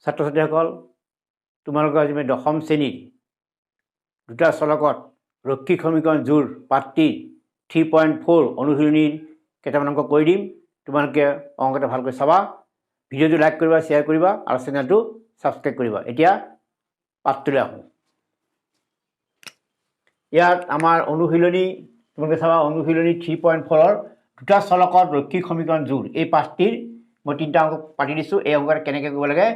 ছাত্ৰ ছাত্ৰীসকল তোমালোকৰ আজি দশম শ্ৰেণীৰ দুটা চলকত ৰৈখিক সমীকৰণ জোৰ পাঠটিৰ 3.4 অনুশীলনীৰ কেইটামান অংক কৰি দিম। তোমালোকে অংকটা ভালকৈ চাবা, ভিডিঅ'টো লাইক কৰিবা, শ্বেয়াৰ কৰিবা আৰু চেনেলটো ছাবস্ক্ৰাইব কৰিবা। এতিয়া পাঠটোলৈ আহোঁ। ইয়াত আমাৰ অনুশীলনী তোমালোকে চাবা, অনুশীলনী 3.4ৰ দুটা চলকত ৰৈখিক সমীকৰণ জোৰ এই পাঠটিৰ মই তিনিটা অংক পাতি দিছোঁ। এই অংকটা কেনেকৈ কৰিব লাগে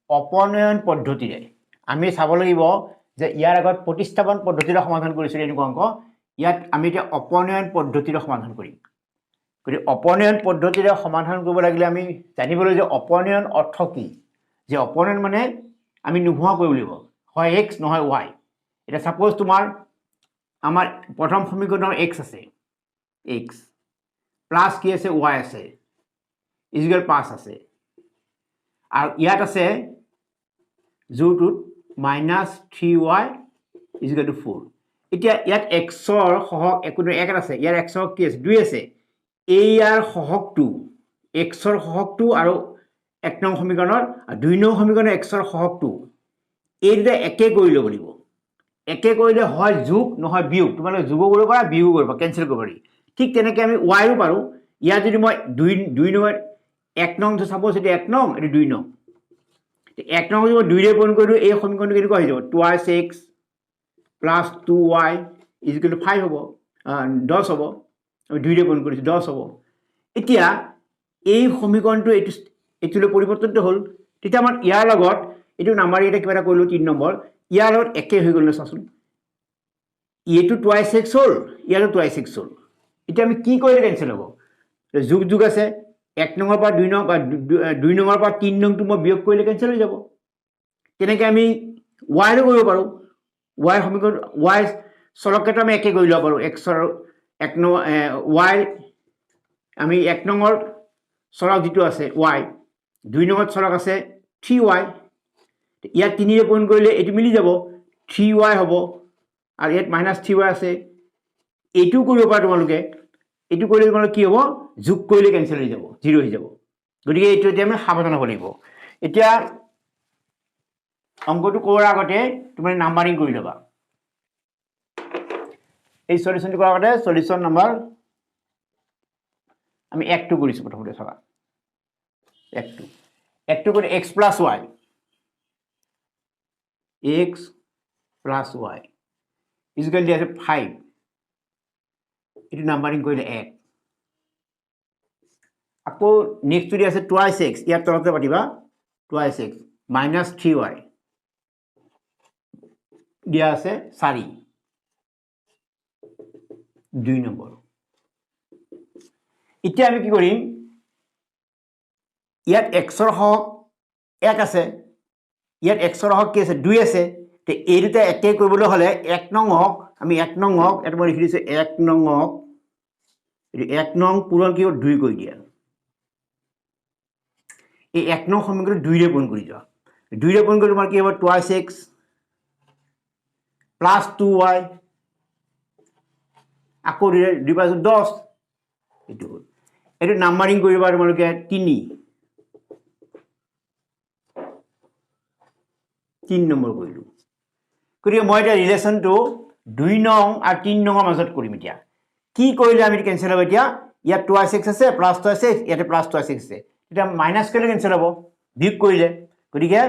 অপনয়ন পদ্ধতিৰে আমি চাব লাগিব যে ইয়াৰ আগত প্ৰতিস্থাপন পদ্ধতিৰে সমাধান কৰিছিলোঁ এনেকুৱা অংক। ইয়াত আমি এতিয়া অপনয়ন পদ্ধতিৰে সমাধান কৰিম। গতিকে অপনয়ন পদ্ধতিৰে সমাধান কৰিব লাগিলে আমি জানিবলৈ যে অপনয়ন অৰ্থ কি, যে অপনয়ন মানে আমি নোহোৱা কৰিব লাগিব, হয় এক্স নহয় ৱাই। এতিয়া ছাপ'জ তোমাৰ আমাৰ প্ৰথম সমীকৰণৰ এক্স আছে, এক্স প্লাছ কি আছে ৱাই আছে, ইজুকেল 5 আছে, আৰু ইয়াত আছে জোৰটোত -3y ইজুকেল টু 4। এতিয়া ইয়াত এক্সৰ সহগ একো এক আছে, ইয়াৰ এক্সৰ কি আছে 2 আছে, এই ইয়াৰ সহগটো এক্সৰ সহগটো আৰু 1 নং সমীকৰণৰ 2 নং সমীকৰণৰ এক্সৰ সহগটো এই দুটা একে কৰি ল'ব লাগিব। একে কৰিলে হয় যোগ নহয় বিয়োগ, তোমালোকে যোগো কৰিব পাৰা বিয়োগো কৰিব পাৰা, কেঞ্চেল কৰিব পাৰি। ঠিক তেনেকৈ আমি ৱাইৰো পাৰোঁ। ইয়াত যদি মই 2 নং 1 নং চাপ'জ এইটো 1 নং এইটো 2 নং, 1 নং যদি মই 2ৰে পূৰণ কৰি দিওঁ এই সমীকৰণটো কেনেকুৱা হৈ যাব 2x plus 2y equal two 5 হ'ব, 10 হ'ব। আমি 2ৰে পূৰণ কৰিছোঁ 10 হ'ব। এতিয়া এই সমীকৰণটো এইটোলৈ পৰিৱৰ্তনটো হ'ল, তেতিয়া আমাৰ ইয়াৰ লগত এইটো নাম্বাৰ এটা কিবা এটা কৰিলোঁ 3 নম্বৰ, ইয়াৰ লগত একে হৈ গ'ল চাচোন, এইটো 2x হ'ল, ইয়াৰো 2x হ'ল। এতিয়া আমি কি কৰিলে কেঞ্চেল হ'ব, যোগ যোগ আছে, 1 নম্বৰ পৰা 2 নং বা 2 নম্বৰ পৰা 3 নংটো মই বিয়োগ কৰিলে কেঞ্চেল হৈ যাব। তেনেকৈ আমি ৱাইৰো কৰিব পাৰোঁ, ৱাই সমীকৰণ ৱাই চলককেইটা আমি একে কৰি ল'ব পাৰোঁ। এক্সৰ 1 নং ৱাই আমি 1 নম্বৰ চলক যিটো আছে ৱাই, 2 নম্বৰ চলক আছে 3y, ইয়াত 3ৰে পূৰণ কৰিলে এইটো মিলি যাব 3y হ'ব, আৰু ইয়াত -3y আছে। এইটো কৰিব পাৰা তোমালোকে, এইটো কৰিলে তোমালোকে কি হ'ব যোগ কৰিলে কেঞ্চেল হৈ যাব, 0 হৈ যাব। গতিকে এইটো এতিয়া আমি সাৱধান হ'ব লাগিব। এতিয়া অংকটো কৰাৰ আগতে তুমি নাম্বাৰিং কৰি ল'বা। এই সলিউশ্যনটো কৰাৰ আগতে সলিউশ্যন নম্বৰ আমি 1টো কৰিছোঁ প্ৰথমতে চাবা, 1টো কৰি x plus y, x plus y equal দিয়া আছে 5, এইটো নাম্বাৰিং কৰিলে 1। আকৌ নেক্সটটো দিয়া আছে 2x, ইয়াৰ তলতে পাতিবা 2x -3y দিয়া আছে 4, 2 নম্বৰ। এতিয়া আমি কি কৰিম, ইয়াত এক্সৰ সহগ 1 আছে, ইয়াত এক্সৰ সহগ কি আছে 2 আছে। তো এই দুটা একে কৰিবলৈ হ'লে 1 নং হওক, আমি 1 নং হওক এটা মই লিখি দিছোঁ 1 নং হওক, এইটো 1 নং পূৰণ কি হ'ল 2 কৰি দিয়া। এই 1 নং সমীকৰণ 2ৰে পূৰণ কৰি যোৱা, 2ৰে পূৰণ কৰি তোমাৰ কি হ'ব 2x প্লাছ 2y, আকৌ 2 × 10, এইটো হ'ল। এইটো নাম্বাৰিং কৰিবা তোমালোকে 3 নম্বৰ কৰিলোঁ। গতিকে মই এতিয়া ৰিলেশ্যনটো 2 নং আৰু 3 নঙৰ মাজত কৰিম। এতিয়া কি কৰিলে আমি কেঞ্চেল হ'ব, এতিয়া ইয়াত 2x আছে প্লাছ 2x, ইয়াতে প্লাছ 2x আছে, এতিয়া মাইনাছ কৰিলে কেঞ্চেল হ'ব বিয়োগ কৰিলে। গতিকে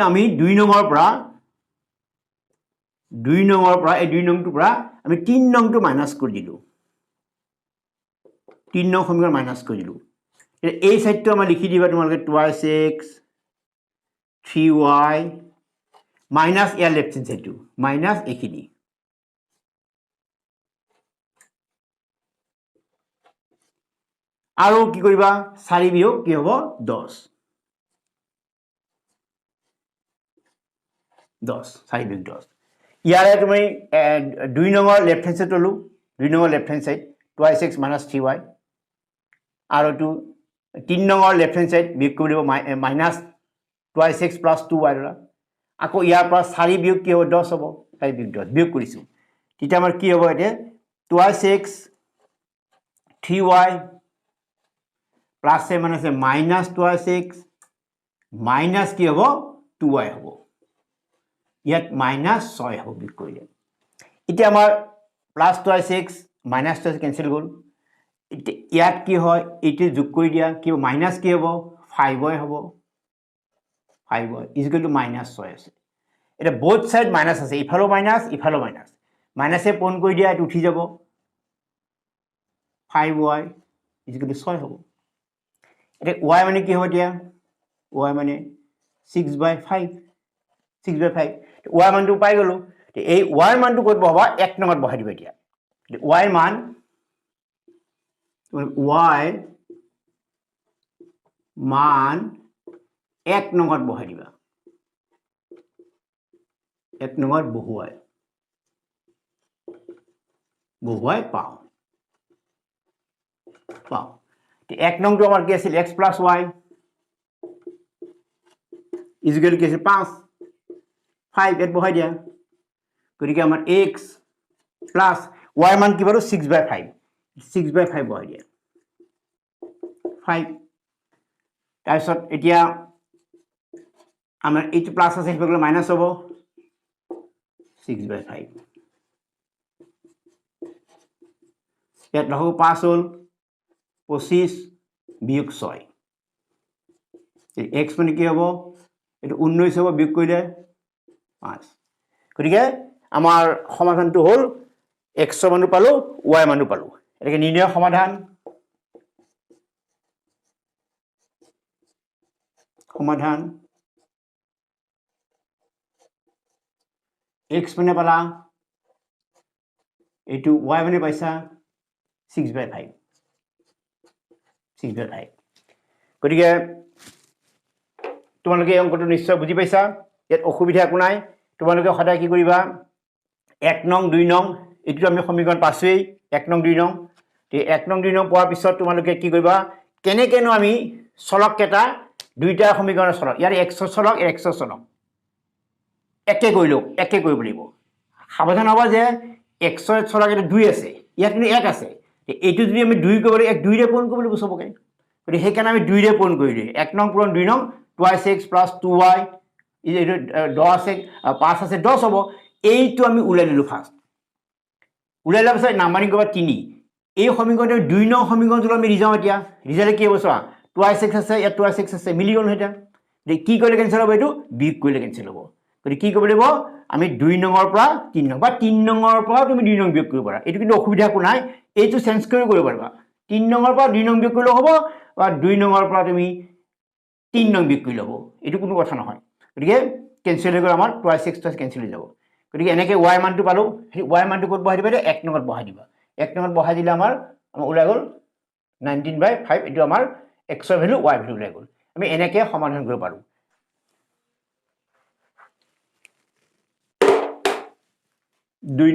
আমি 2 নঙৰ পৰা এই 2 নংটোৰ পৰা আমি 3 নংটো মাইনাছ কৰি দিলোঁ, 3 নং সমীকৰণ মাইনাছ কৰি দিলোঁ। এই চাইডটো আমাৰ লিখি দিবা তোমালোকে 2x 3y মাইনাছ ইয়াৰ লেফ্ট হেণ্ড চাইডটো মাইনাছ এইখিনি, আৰু কি কৰিবা 4 বিয়োগ কি হ'ব 10, 4 বিয়োগ 10। ইয়াৰে তুমি 2 নম্বৰ লেফ্ট হেণ্ড চাইড ল'লোঁ, 2 number left hand side 2x -3y, আৰু এইটো 3 নম্বৰ লেফ্ট হেণ্ড চাইড বিয়োগ কৰিব লাগিব মাইনাছ 2x প্লাছ 2y ল'লা। আকৌ ইয়াৰ পৰা 4 বিয়োগ কি হ'ব 10 হ'ব, 4 বিয়োগ 10 বিয়োগ কৰিছোঁ। তেতিয়া আমাৰ কি হ'ব এতিয়া 2x 3y plus -2x minus কি হ'ব 2y হ'ব ইয়াত মাইনাছ 6 হ'ব বিয়োগ কৰিলে এতিয়া আমাৰ প্লাছ 2y6 মাইনাছ 2 কেনসেল গ'ল ইয়াত কি হয় এইটো যোগ কৰি দিয়া কি মাইনাছ কি হ'ব 5y হ'ব 5y ইকুৱেল টু মাইনাছ 6 আছে এটা বোথ সাইড মাইনাছ আছে ইফালো মাইনাছ মাইনাছে পূৰণ কৰি দিয়া এটা উঠি যাব 5y ইকুৱেল টু 6 হ'ব এটা y মানে কি হ'ব দিয়া y মানে 6/5 y মানটো পাই গলো এই y মানটো ক'ত বহাবা 1 নম্বৰত বহাই দিবা এতিয়া y মান y মান 1 নম্বৰত বহাই দিবা 1 নম্বৰত বহুৱাই পাও 1 নম্বৰটো আমাৰ কি আছিল x + y ইকুৱেল কি আছিল 5 ইয়াত বহাই দিয়া গতিকে আমাৰ x প্লাস y মান কি পালো 6/5 বহাই দিয়া 5 তাৰপিছত এতিয়া আমাৰ এইটো প্লাস আছে সেইফালে মাইনাস হ'ব 6/5 ইয়াত লহো 5 হ'ল 25 বিয়োগ 6 এই x মানে কি হ'ব এটো 19 হ'ব বিয়োগ কৰিলে 5 গতিকে আমাৰ সমাধানটো হ'ল x মানটো পালো y মানটো পালো এটাকে নিৰ্ণয় সমাধান x মানে পালা এইটো y মানে পাইছা 6/5 গতিকে তোমালোকে এই অংকটো নিশ্চয় বুজি পাইছা ইয়াত অসুবিধা একো নাই তোমালোকে সদায় কি কৰিবা 1 নং 2 নং এটো আমি সমীকৰণ পাছোই 1 নং 2 নং তে 1 নং 2 নং পোৱাৰ পিছত তোমালোকে কি কৰিবা কেনেকেনো আমি চলক কেটা দুইটা সমীকৰণ চলক ইয়াৰ x চলক x চলক একে কৰিলো একে কৰিব লাগিব সাবধান হবা যে x চলক এটা 2 আছে ইয়াত কিন্তু 1 আছে এইটো যদি আমি 2 কৰিবলৈ 1 2 ৰে পূৰণ কৰিব লাগিব সবকে গতি হেকাৰণে আমি 2 ৰে পূৰণ কৰিলো 1 নং পূৰণ 2 নং 2x + 2y এইটো 10 আছে 5 আছে 10 হ'ব এইটো আমি উলাই লিলো ফাৰ্স্ট উলাই লাৰ পিছত নাম্বাৰিং কৰিব 3 এই সমীকৰণটো 2 নং সমীকৰণটো আমি ৰিজাও এতিয়া ৰিজালে কি হ'ব চোৱা 2x আছে ইয়াত 2x আছে মিলি গল হেটা কি কৰিলে কেনসেল হ'ব এইটো বিয়োগ কৰিলে কেনসেল হ'ব গতি কি কৰিব লাগিব আমি 2 নংৰ পৰা 3 নং বা 3 নংৰ পৰা তুমি 2 নং বিয়োগ কৰিব পাৰা এটো কিন্তু অসুবিধা কো নাই এইটো চেঞ্জ কৰিব পাৰিবা 3 নংৰ পৰা 2 নং বিয়োগ কৰিলে হ'ব বা 2 নংৰ পৰা তুমি 3 নং বিয়োগ কৰিলে হ'ব এটো কোনো কথা নহয় গতিকে কেনসেল হৈ গ'ল আমাৰ 2x কেনসেল হৈ যাব গতিকে এনেকে y মানটো পালো y মানটো ক'ত বহাই দিবা 1 নম্বৰত বহাই দিবা 1 নম্বৰত বহাই দিলে আমাৰ ওলাই গ'ল 19/5 এটো আমাৰ x ৰ ভ্যালু y ভ্যালু ওলাই গ'ল আমি এনেকে সমাধান কৰিব পাৰো 2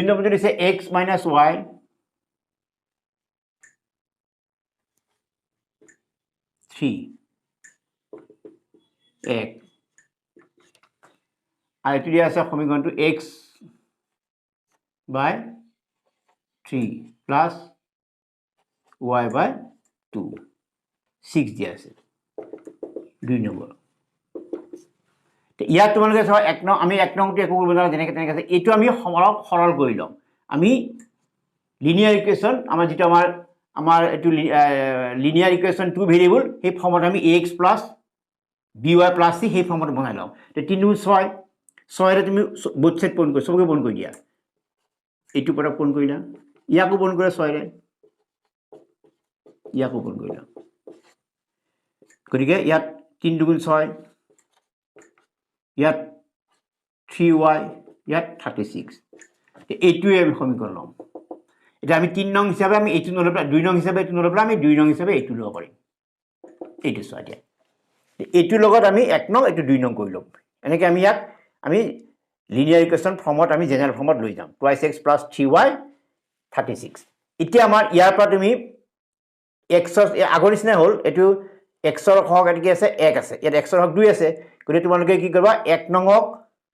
নম্বৰটো দিছে x - y 3 1 আৰ এটি দিয়া আছে সমীকৰণটো x by 3 plus y by 2 6 দিয়া আছে 2 নম্বৰ ইয়াত তোমালোকে চাও 1 নং আমি 1 নংটো একো কৰিব নালাগে যেনেকৈ তেনেকৈ আছে এটো আমি সৰল কৰি লম আমি লিনিয়াৰ ইকুৱেশ্যন আমাৰ যেটো আমাৰ এটো লিনিয়াৰ ইকুৱেশ্যন টু ভেৰিয়েবল এই ফৰ্মত আমি ax plus by plus c এই ফৰ্মত বনাই লম তে 3 6 6 ৰে তুমি বোথ সাইড পূৰণ কৰি সবকে পূৰণ কৰি দিয়া এইটো পৰা পূৰণ কৰিলা ইয়াকো পূৰণ কৰা 6 ৰে ইয়াকো পূৰণ কৰিলা গতিকে ইয়াত 3 2 6 ইয়াত 3y ইয়াত 36 এইটোৱে আমি সমীকৰণ লম এটা আমি 3 নং হিচাপে আমি এইটো নলব 2 নং হিচাপে এইটো নলব আমি 2 নং হিচাপে এইটো লব পাৰিম এইটো চোৱা দিয়া এইটো লগত আমি 1 নং এইটো 2 নং কৰি লম এনেকৈ আমি ইয়াত আমি লিনিয়াৰ ইকুৱেশ্যন ফৰ্মত আমি জেনাৰেল ফৰ্মত লৈ যাম 2x + 3y 36 এতিয়া আমাৰ ইয়াৰ পৰা তুমি x আগৰ নিচিনা হ'ল এটো x ৰ হক এটি আছে 1 আছে ইয়াত x ৰ হক 2 আছে গতি তোমালোকে কি কৰিবা 1 নংক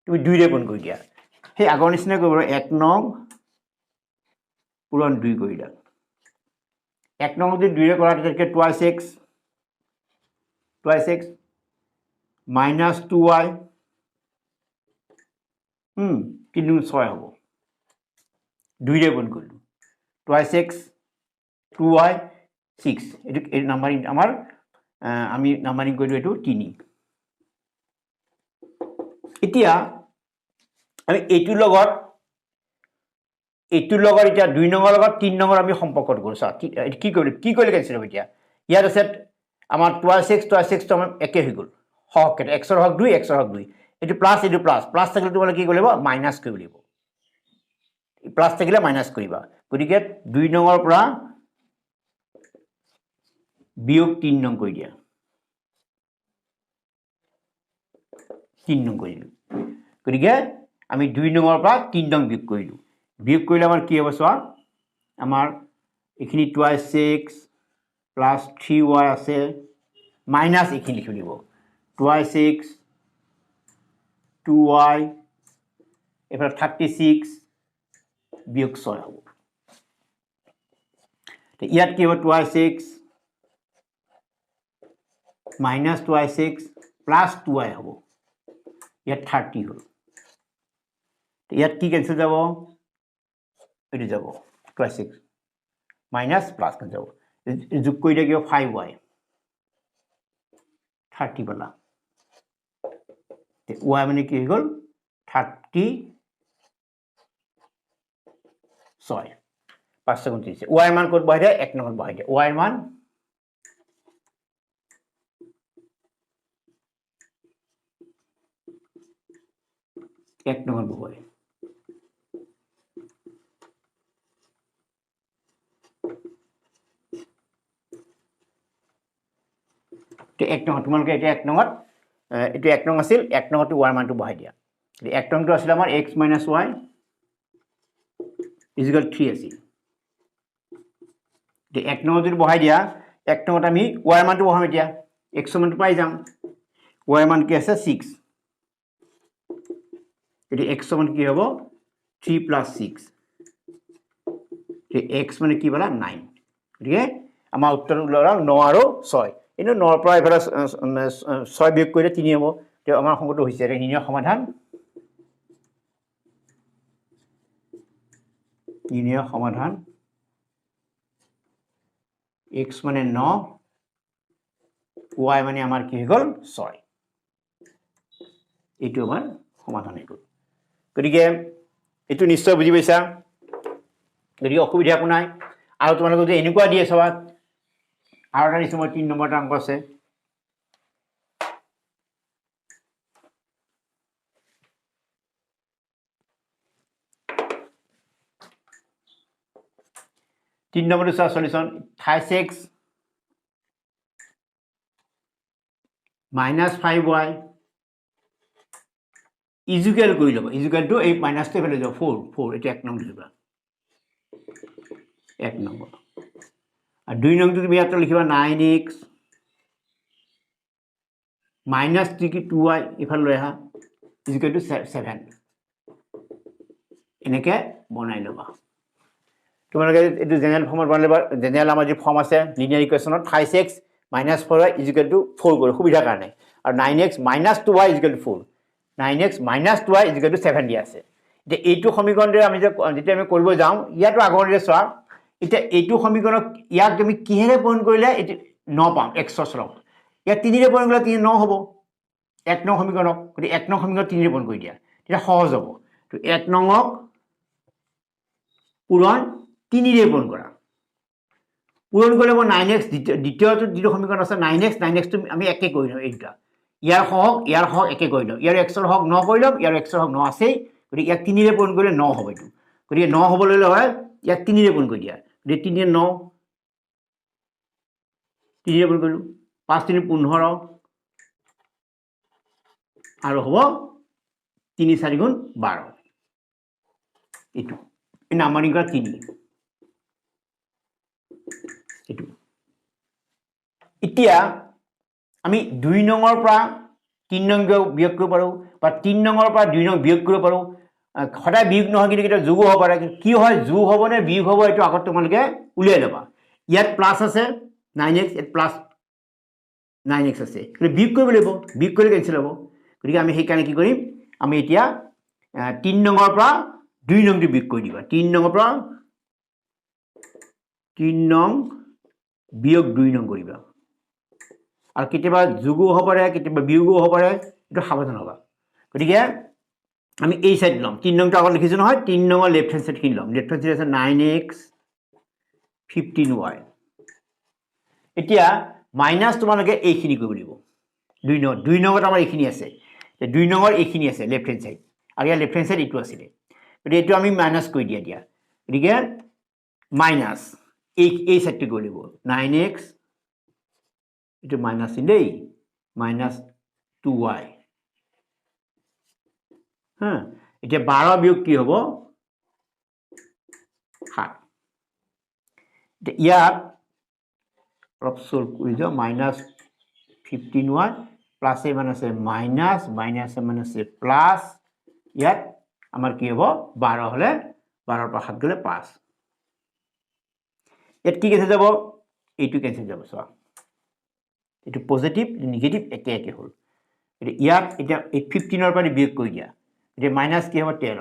তুমি 2 ৰে পূৰণ কৰি দিয়া সেই আগৰ নিচিনা কৰিব 1 নং পূৰণ 2 কৰি দিয়া 1 নং যদি 2 ৰে কৰা তেতিয়া 2x twice x minus 2y 3 6 হ'ব 2ৰে গুণ কৰিলোঁ টুৱাইছ এক্স 2y 6 এইটো নাম্বাৰিং আমাৰ আমি নাম্বাৰিং কৰিলোঁ এইটো 3 এতিয়া আমি এইটোৰ লগত এতিয়া 2 নম্বৰ লগত 3 নম্বৰ আমি সম্পৰ্কটো কৰোঁ চা কি কৰিলে কেনচেল হ'ব এতিয়া ইয়াত আছে আমাৰ টুৱাইছ এক্সটো আমাৰ একে হৈ গ'ল হওক এক্সৰ হওক 2 এক্সৰ হওক 2 এইটো প্লাছ থাকিলে তোমালোকে কি কৰিব লাগিব মাইনাছ কৰিব লাগিব প্লাছ থাকিলে মাইনাছ কৰিবা গতিকে 2 নম্বৰ পৰা বিয়োগ 3 নং কৰি দিয়া 3 নং কৰিলোঁ গতিকে আমি 2 নম্বৰ পৰা 3 নং বিয়োগ কৰিলে আমাৰ কি হ'ব চোৱা আমাৰ এইখিনি টুৱাইছ এক্স প্লাছ 3y আছে মাইনাছ এইখিনি লিখিব লাগিব টুৱাইছ এক্স 2y এফালে 36 বিয়োগ 6 হ'ব ইয়াত কি হ'ব twice x minus twice x plus 2y হ'ব ইয়াত 30 হ'ল ইয়াত কি কেনচেল যাব এইটো যাব twice x minus plus cancel যাব যোগ কৰি দিয়া কি হ'ব 5y 30 পালা y মানে কি হৈ গ'ল 36 529 y মান ক'ত বহাই দিয়া 1 নম্বৰত বহাই দিয়া y মান এক নম্বৰ বহাই এক নং তোমালোকে এতিয়া 1 নঙত এইটো 1 নং আছিল 1 নঙটো y মানটো বহাই দিয়া 1 নংটো আছিল আমাৰ x - y ইকুয়াল 3 আছিল 1 নং যদি বহাই দিয়া 1 নঙত আমি y মানটো বহাম এতিয়া x মানটো পাই যাম y মান কি আছে 6 এটি x মান কি হ'ব 3 + 6 x মানে কি বলা 9 গতিকে আমাৰ উত্তৰ ওলাল 9 আৰু 6 ইনো 9 পৰা এফালে 6 বিয়োগ কৰিলে 3 হ'ব তে আমাৰ সংখ্যাটো হৈছে নিৰ্ণয় সমাধান x মানে 9 y মানে আমাৰ কি হৈ গ'ল 6 এইটো আমাৰ সমাধান হৈ গ'ল গতিকে এইটো নিশ্চয় বুজি পাইছা গতিকে অসুবিধা একো নাই আৰু তোমালোকে যদি এনেকুৱা দিয়ে চাবা আৰু এটা নিশ্চয় 3 নম্বৰটা অংক আছে तीन number solution 28x minus 5y इजुकेल कर लो इजुकेल टू ए माइनस तो फेले जाओ 4 4 এটা 1 নম্বৰ লিখিবা 1 নম্বৰ আর 2 নং তুমি ইয়াত লিখিবা 9x माइनस 2y ইফালে লৈ আহা ইকুয়াল টু 7 এনেকে বনাই লবা তোমালোকে এটো জেনারেল ফর্মত বনালে জেনারেল আমাৰ যে ফৰ্ম আছে linear ইকুয়েশনত 5x - 4y equal to 4 কৰে সুবিধা কাৰণে আৰু 9x - 2y equal to 4 9x - 2y equal to 7 দিয়া আছে যে এইটো সমীকৰণৰে আমি যেতিয়া আমি কৰিব যাম ইয়াটো আগৰে চোৱা এতিয়া এইটো সমীকৰণক ইয়াক তুমি কিহেৰে পূৰণ কৰিলে এটো 9 পাম x সৰল ইয়াত 3 ৰে পূৰণ কৰিলে 3 9 হ'ব 1 নং সমীকৰণক গতি 1 নং সমীকৰণ 3 ৰে পূৰণ কৰি দিয়া তেতিয়া সহজ হ'ব তো 1 নংক পূৰণ 3 ৰে পূৰণ কৰা পূৰণ কৰিলে 9x দ্বিতীয়টো যিটো সমীকৰণ আছে 9x টো আমি একে কৰি লওঁ এইটা ইয়াৰ হক একে কৰি লওঁ ইয়াৰ x ৰ হক 9 কৰি লওঁ ইয়াৰ x ৰ হক 9 আছে গতি ইয়াক 3 ৰে পূৰণ কৰিলে 9 হ'ব এইটো গতি 9 হ'বলৈ হয় ইয়াক 3 ৰে পূৰণ কৰি দিয়া গতি 3 ৰে 9 3 ৰে পূৰণ কৰিলো 5 3 15 আৰু হ'ব 3 4 গুণ 12 এইটো এই নাম্বাৰিং কৰা 3 এইটো এতিয়া আমি 2 নম্বৰ পৰা 3 নং বিয়োগ কৰিব পাৰো বা 3 নম্বৰ পৰা 2 নং বিয়োগ কৰিব পাৰো সদায় বিয়োগ নহয় কিন্তু এটা যোগ হ'ব পাৰে কি হয় যোগ হ'ব নে বিয়োগ হ'ব এইটো আগত তোমালোকে উলিয়াই লবা ইয়াত প্লাস আছে 9x এট প্লাস 9x আছে বিয়োগ কৰিব লাগিব বিয়োগ কৰিলে কেনসেল হ'ব গতিকে আমি সেইকাৰণে কি কৰিম আমি এতিয়া 3 নম্বৰ পৰা 2 নংটো বিয়োগ কৰি দিবা 3 নম্বৰ পৰা 3 নং বিয়োগ 2 নং কৰিবা আৰু কেতিয়াবা যোগও হ'ব পাৰে কেতিয়াবা বিয়োগও হ'ব পাৰে এটা সাৱধান হ'বা গতিকে আমি এই সাইড লম 3 নংটো আগত লিখিছো নহয় 3 নম্বৰ লেফট হ্যান্ড সাইড খিনি লম লেফট হ্যান্ড সাইড আছে 9x 15y এতিয়া মাইনাস তোমালোকে এইখিনি কৰিব দিব 2 নম্বৰত আমাৰ এইখিনি আছে 2 নম্বৰ এইখিনি আছে লেফট হ্যান্ড সাইড আৰু ইয়াৰ লেফট হ্যান্ড সাইড এইটো আছিল গতিকে এইটো আমি মাইনাস কৰি দিয়া গতিকে মাইনাস এই সাইডটো কৰিব দিব 9x itu minus ini minus 2y itu 12 বিয়োগ কি হ'ব 7 এটা ইয়াত অলপ সলভ কৰি দিও minus 15y plus a minus a minus minus a minus a plus ইয়াত আমাৰ কি হ'ব 12 হলে 12 পৰা 7 গলে 5 ইয়াত কি কেনসেল যাব এইটো কেনসেল যাব সব itu positif negatif একে হল এটা ইয়াত এটা 15 এর পৰা বিয়োগ কৰি দিয়া এটা মাইনাস কি হ'ব 13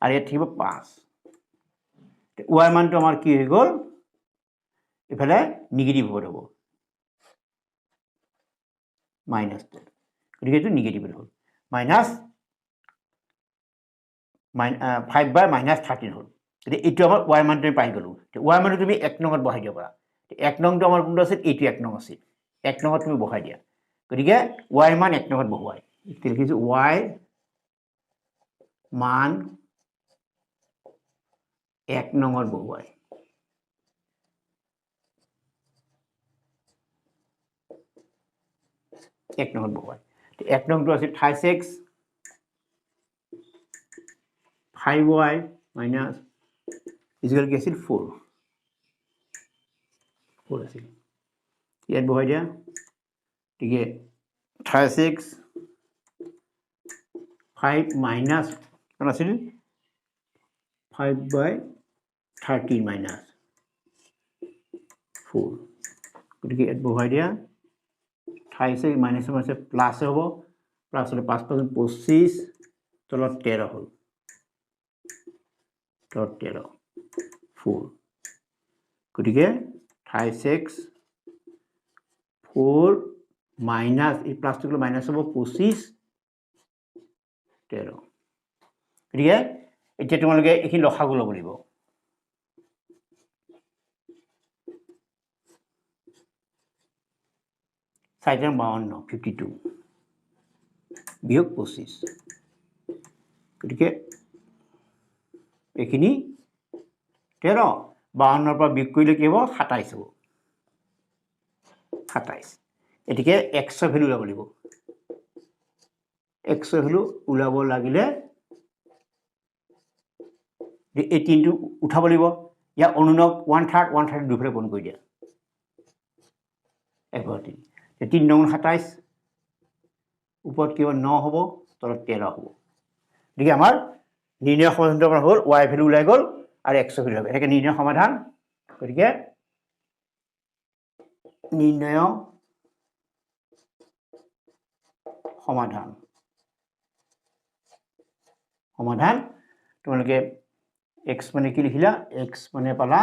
আৰু ইয়াত থাকিব 5 y মানটো আমাৰ কি হৈ গল ইফালে নেগেটিভ হ'ব মাইনাস গতিকে এইটো নেগেটিভ হ'ল মাইনাস 5 বাই মাইনাস 13 হ'ল এইটো আমাৰ y মানটো পাই গলো y মানটো তুমি 1 নংত বহাই দিব পাৰা 1 নংটো আমাৰ কোনটো আছে এইটো 1 নং আছে 1 নংত তুমি বহাই দিয়া গতিকে y মান 1 নংত বহাই ইটো লিখিছো y মান 1 নংত বহাই 1 নংত বহাই 1 নংটো আছে 26 5y minus is equal to 4 আছিল ইয়াত বহাই দিয়া ঠিক আছে 36 5 minus কোন আছিল 5 by 13 minus 4 গতিকে ইয়াত বহাই দিয়া 36 minus আছে প্লাস হ'ব প্লাস হলে 5% 25 তলত 13 হ'ল 13 4 গতিকে 36 4 মাইনাস এই প্লাসটো মাইনাস হ'ব 25 13 গতিকে এতিয়া তোমালোকে এইখিনি লসাগু ল'ব লাগিব 52 52 বিয়োগ 25 গতিকে এইখিনি 13 52 পৰা বিয়োগ কৰিলে কি হ'ব 27 হ'ব 27 এটিকে x এর ভ্যালু উলাব লাগিব x এর ভ্যালু উলাব লাগিলে এই তিনটো উঠাব লাগিব ইয়া অনুনক 1/3 দুফালে কোণ কৰি দিয়া 1/3 3 নং 27 উপৰত কি হ'ব 9 হ'ব তলত 13 হ'ব দেখি আমাৰ নিৰ্ণয় সমাধানটো আমাৰ হ'ল y ভ্যালু উলাই গ'ল আৰু x ভ্যালু হবে একে নিৰ্ণয় সমাধান গতিকে নিৰ্ণয় সমাধান তোমালোকে x মানে কি লিখিলা x মানে পালা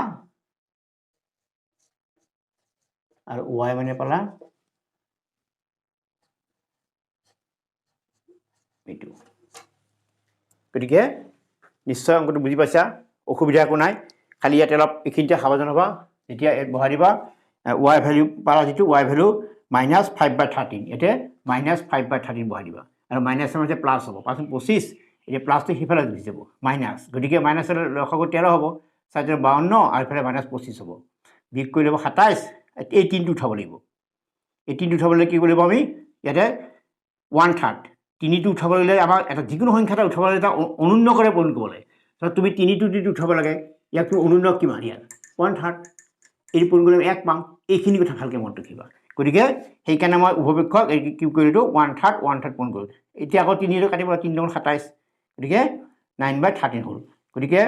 আৰু y মানে পালা এইটো গতিকে নিশ্চয় অংকটো বুজি পাইছা অসুবিধা একো নাই খালি ইয়াত অলপ এইখিনিতে সাৱধান হ'বা যেতিয়া বহাই দিবা y ভ্যালু পালা যেটো y ভ্যালু -5/13 এতে -5/13 বহাই দিবা আৰু মাইনাস মানে প্লাস হ'ব পাছত 25 এই প্লাসটো হিফালে গুচি যাব মাইনাস গতিকে মাইনাসৰ লসাগু 13 হ'ব 52 আৰু ইফালে -25 হ'ব বিয়োগ কৰি ল'ব 27 এই তিনটো উঠাব লাগিব এই তিনটো উঠাবলৈ কি কৰিব আমি ইয়াতে 1/3 তিনিটো উঠাবলৈ আমাৰ এটা যিকোনো সংখ্যাটা উঠাবলৈ এটা অনুন্য কৰে পূৰণ কৰিব লাগে তো তুমি তিনিটো দিটো উঠাব লাগে ইয়াক অনুন্য কিমান ইয়াত 1/3 এই পূৰণ কৰিলে 1 পাম এইখিনি কথা ভালকৈ মনত ৰাখিবা গতিকে সেইকাৰণে মই উপপেক্ষক এই কি কৰিলো 1/3 পূৰণ কৰিলো এতিয়া আকৌ 3 ৰে কাটিব 3 নং 27 গতিকে 9/13 হ'ল গতিকে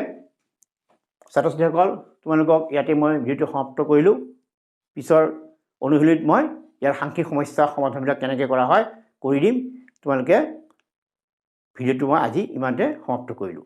ছাত্ৰ ছাত্ৰীসকল তোমালোকক ইয়াতে মই ভিডিঅ'টো সমাপ্ত কৰিলোঁ পিছৰ অনুশীলনীত মই ইয়াৰ সাংখ্যিক সমস্যা সমাধানবিলাক কেনেকৈ কৰা হয় কৰি দিম তোমালোকে ভিডিঅ'টো মই আজি ইমানতে সমাপ্ত কৰিলোঁ